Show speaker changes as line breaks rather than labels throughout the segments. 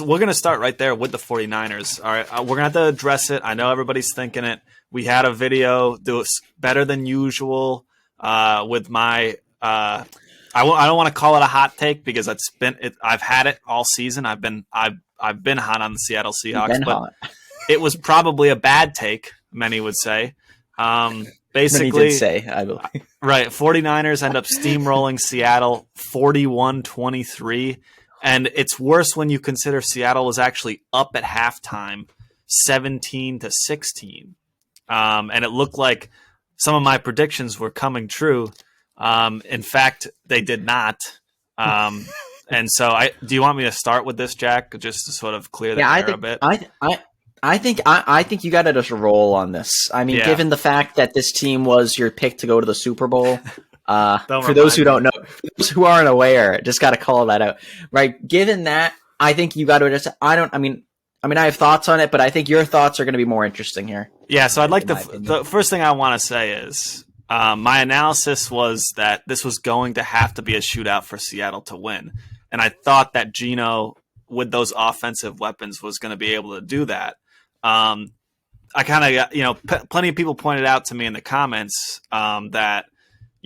we're going to start right there with the 49ers. All right, we're going to have to address it. I know everybody's thinking it. We had a video that was better than usual with my I don't want to call it a hot take because I've had it all season. I've been hot on the Seattle Seahawks, but it was probably a bad take, many would say. Basically,
many did say, I believe.
Right, 49ers end up steamrolling Seattle 41-23. And it's worse when you consider Seattle was actually up at halftime, 17-16. And it looked like some of my predictions were coming true. In fact, they did not. And so, do you want me to start with this, Jack, just to sort of clear the air a bit?
I think you got to just roll on this. I mean, given the fact that this team was your pick to go to the Super Bowl. For those who don't know, for those who aren't aware, just got to call that out, right? Given that, I think you got to just. I mean, I have thoughts on it, but I think your thoughts are going to be more interesting here.
Yeah. So I'd like the first thing I want to say is my analysis was that this was going to have to be a shootout for Seattle to win, and I thought that Geno, with those offensive weapons, was going to be able to do that. I kind of, plenty of people pointed out to me in the comments that.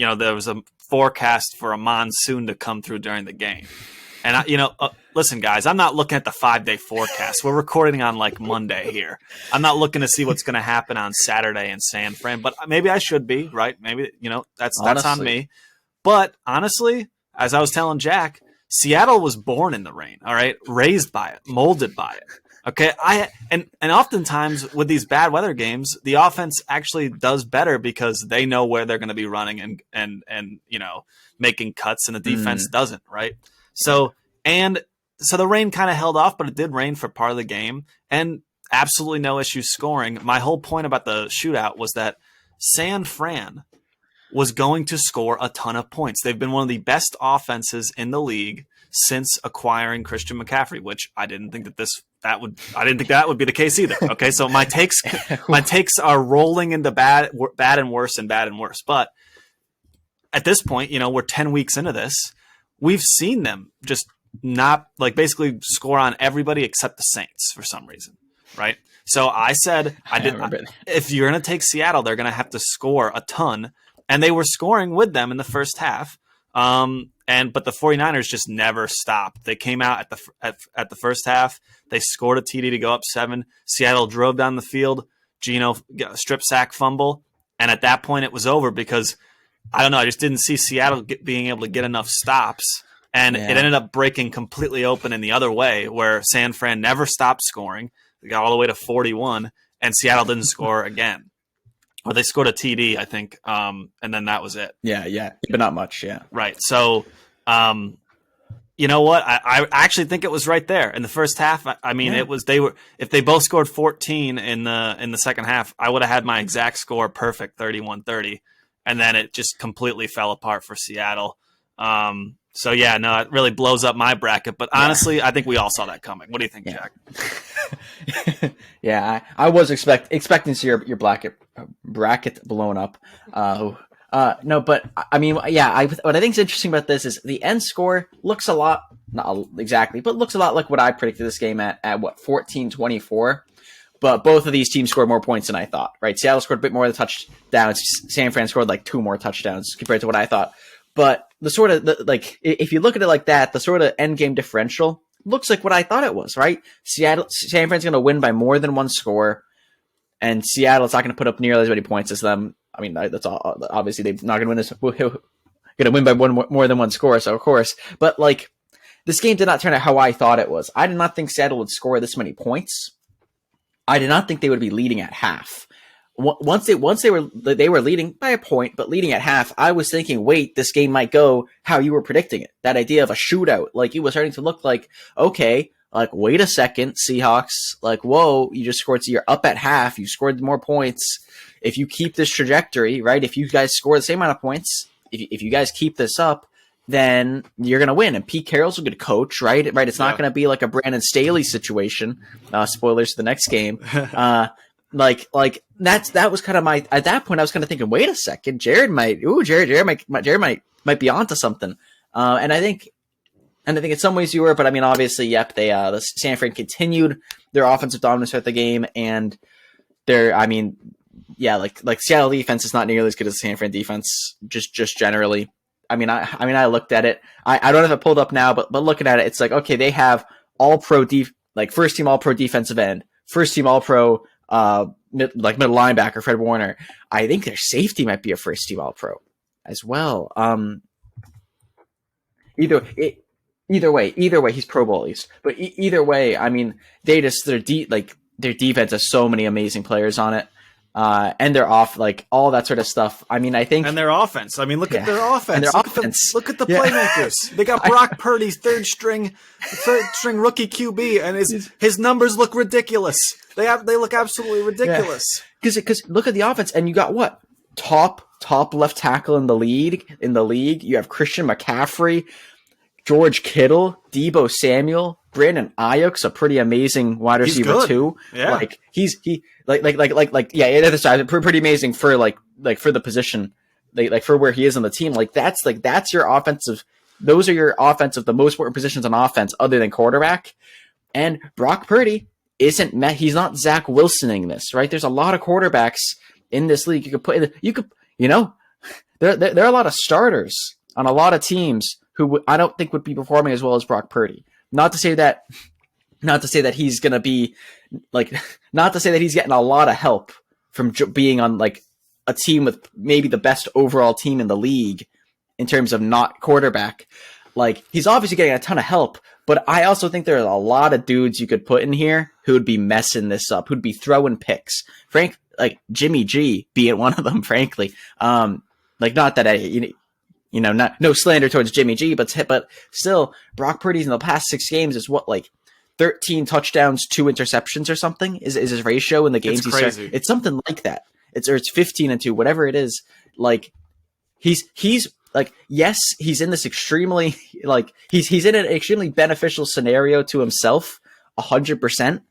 There was a forecast for a monsoon to come through during the game. And, listen, guys, I'm not looking at the 5-day forecast. We're recording on Monday here. I'm not looking to see what's going to happen on Saturday in San Fran, but maybe I should be, right? Maybe, that's on me. But honestly, as I was telling Jack, Seattle was born in the rain, all right? Raised by it, molded by it. Okay, and oftentimes with these bad weather games, the offense actually does better because they know where they're going to be running and making cuts, and the defense doesn't, right? So the rain kind of held off, but it did rain for part of the game, and absolutely no issue scoring. My whole point about the shootout was that San Fran was going to score a ton of points. They've been one of the best offenses in the league since acquiring Christian McCaffrey, which I didn't think that would be the case either. Okay, so my takes are rolling into bad and worse and bad and worse. But at this point, we're 10 weeks into this. We've seen them just not basically score on everybody except the Saints for some reason, right? So I said if you're going to take Seattle, they're going to have to score a ton, and they were scoring with them in the first half. But the 49ers just never stopped. They came out at the first half. They scored a TD to go up 7. Seattle drove down the field. Geno strip sack fumble. And at that point, it was over because, I don't know, I just didn't see Seattle being able to get enough stops. And it ended up breaking completely open in the other way where San Fran never stopped scoring. They got all the way to 41, and Seattle didn't score again. Or they scored a TD, I think, and then that was it.
Yeah, but not much, yeah.
Right. So, you know what? I actually think it was right there in the first half. It was if they both scored 14 in the second half, I would have had my exact score perfect, 31-30, and then it just completely fell apart for Seattle. So yeah, no, it really blows up my bracket. But honestly, I think we all saw that coming. What do you think, Jack?
Yeah, I was expecting to see your bracket blown up. No, but what I think is interesting about this is the end score looks a lot, not exactly, but looks a lot like what I predicted this game at 14-24. But both of these teams scored more points than I thought, right? Seattle scored a bit more of the touchdowns. San Fran scored 2 more touchdowns compared to what I thought. But if you look at it like that, the sort of end game differential looks like what I thought it was, right? San Fran's going to win by more than one score, and Seattle's not going to put up nearly as many points as them. I mean, that's all, obviously they're not going to win this. Going to win by more than one score, so of course. But this game did not turn out how I thought it was. I did not think Seattle would score this many points. I did not think they would be leading at half. Once they were leading by a point, but leading at half, I was thinking, wait, this game might go how you were predicting it. That idea of a shootout, it was starting to look like, okay, wait a second, Seahawks, whoa, you just scored, so you're up at half, you scored more points. If you keep this trajectory, right, if you guys score the same amount of points, if you guys keep this up, then you're going to win. And Pete Carroll's a good coach, right? It's not going to be like a Brandon Staley situation. Spoilers for the next game. That was kind of my, at that point I was kind of thinking, wait a second, Jared might be onto something. And I think And I think in some ways you were, but I mean, obviously, yep, the San Fran continued their offensive dominance throughout the game, and like Seattle defense is not nearly as good as the San Fran defense, just generally. I looked at it. I don't have it pulled up now, but looking at it, it's like, okay, they have all-pro first team all-pro defensive end, first team all-pro middle linebacker Fred Warner. I think their safety might be a first team all-pro as well. Either way, he's Pro Bowl at least. But either way, I mean, their defense has so many amazing players on it. And they're off, like all that sort of stuff. I mean, I think,
and their offense. I mean, look at their offense. Look at the playmakers. They got Brock Purdy's third string rookie QB, and his numbers look ridiculous. They look absolutely ridiculous.
Because look at the offense, and you got what top left tackle in the league. You have Christian McCaffrey, George Kittle, Deebo Samuel, Brandon Ayuk's a pretty amazing wide receiver too.
Yeah,
like other side, pretty amazing for for the position, like for where he is on the team. That's your offensive. Those are your offensive, the most important positions on offense, other than quarterback. And Brock Purdy isn't met. He's not Zach Wilsoning this, right? There's a lot of quarterbacks in this league. You could put there are a lot of starters on a lot of teams who I don't think would be performing as well as Brock Purdy. Not to say that he's going to be not to say that he's getting a lot of help from being on like a team with maybe the best overall team in the league in terms of not quarterback. Like, he's obviously getting a ton of help, but I also think there are a lot of dudes you could put in here who would be messing this up, who'd be throwing picks. Like Jimmy G being one of them, frankly. Not that no slander towards Jimmy G, but still, Brock Purdy's in the past 6 games is 13 touchdowns, 2 interceptions or something is his ratio in the games he started. It's something like that. It's 15-2, whatever it is. Like, he's like, yes, he's in this extremely he's in an extremely beneficial scenario to himself, 100%.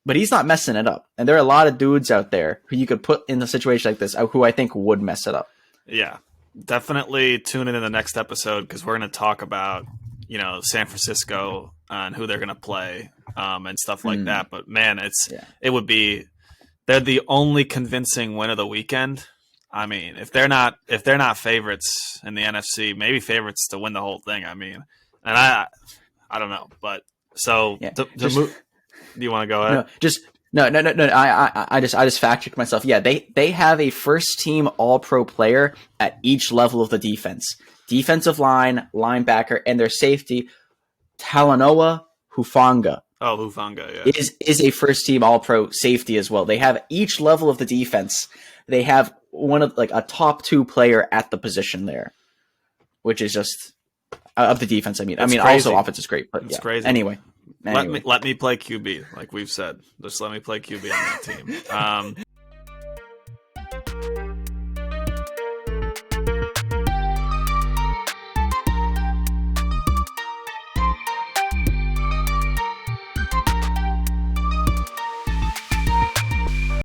But he's not messing it up. And there are a lot of dudes out there who you could put in a situation like this who I think would mess it up.
Yeah. Definitely tune in the next episode, because we're going to talk about, San Francisco and who they're going to play and stuff like that. But man, they're the only convincing win of the weekend. I mean, if they're not favorites in the NFC, maybe favorites to win the whole thing. I mean, and I don't know, but so do you want to go ahead?
No. I just fact checked myself. Yeah, they have a first team all pro player at each level of the defense. Defensive line, linebacker, and their safety, Talanoa Hufanga.
Oh, Hufanga, yeah.
Is a first team all pro safety as well. They have each level of the defense. They have one of a top 2 player at the position there, which is just of the defense.
Crazy.
Also offense is great, but
it's crazy.
Anyway.
Let me play QB, like we've said. Just let me play QB on that team.